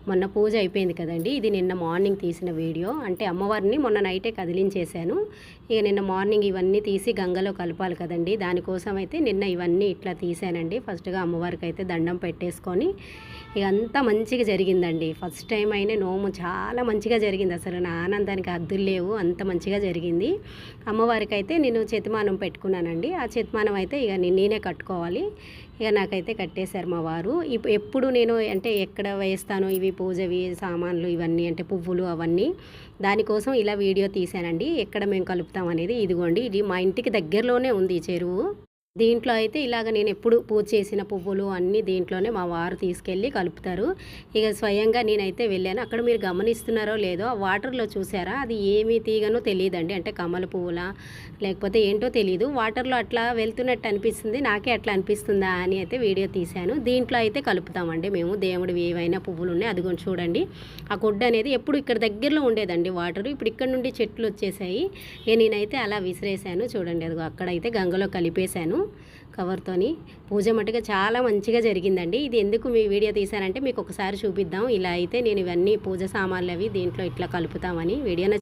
మొన్న పూజ అయిపోయింది కదండి. ఇది నిన్న మార్నింగ్ తీసిన వీడియో. అంటే అమ్మవారిని మొన్న నైటే కదిలించేశాను. ఇక నిన్న మార్నింగ్ ఇవన్నీ తీసి గంగలో కలపాలి కదండి. దానికోసం అయితే నిన్న ఇవన్నీ ఇట్లా తీసానండి. ఫస్ట్గా అమ్మవారికి అయితే దండం పెట్టేసుకొని ఇక అంతా మంచిగా జరిగిందండి. ఫస్ట్ టైం అయినా నోము చాలా మంచిగా జరిగింది. అసలు నా ఆనందానికి హద్దులు లేవు, అంత మంచిగా జరిగింది. అమ్మవారికి అయితే నేను చేతిమానం పెట్టుకున్నానండి. ఆ చేతిమానం అయితే ఇక నేనే కట్టుకోవాలి. ఇక నాకైతే కట్టేశారు మా వారు. ఎప్పుడు నేను అంటే ఎక్కడ వేస్తాను ఇవి పూజవి సామాన్లు ఇవన్నీ అంటే పువ్వులు అవన్నీ, దానికోసం ఇలా వీడియో తీశానండి. ఎక్కడ మేము కలుపుతాం అనేది. ఇదిగోండి, ఇది మా ఇంటికి దగ్గరలోనే ఉంది ఈ చెరువు. దీంట్లో అయితే ఇలాగ నేను ఎప్పుడు పూజ చేసిన పువ్వులు అన్నీ దీంట్లోనే మా వారు తీసుకెళ్ళి కలుపుతారు. ఇక స్వయంగా నేనైతే వెళ్ళాను. అక్కడ మీరు గమనిస్తున్నారో లేదో ఆ వాటర్లో చూసారా, అది ఏమి తీగనో తెలియదండి. అంటే కమల పువ్వులా లేకపోతే ఏంటో తెలియదు. వాటర్లో అట్లా వెళ్తున్నట్టు అనిపిస్తుంది. నాకే అట్లా అనిపిస్తుందా అని అయితే వీడియో తీశాను. దీంట్లో అయితే కలుపుతామండి మేము. దేవుడివి ఏవైనా పువ్వులు ఉన్నాయి అదిగోండి చూడండి. ఆ గుడ్డ అనేది ఎప్పుడు ఇక్కడ దగ్గరలో ఉండేదండి వాటర్. ఇప్పుడు ఇక్కడ నుండి చెట్లు వచ్చేసాయి. నేనైతే అలా విసిరేసాను చూడండి. అదిగో అక్కడైతే గంగలో కలిపేశాను కవర్తోని. పూజ మటుగా చాలా మంచిగా జరిగిందండి. ఇది ఎందుకు మీ వీడియో తీశానంటే మీకు ఒకసారి చూపిద్దాం. ఇలా అయితే నేను ఇవన్నీ పూజ సామాన్లు అవి దీంట్లో ఇట్లా కలుపుతామని. వీడియో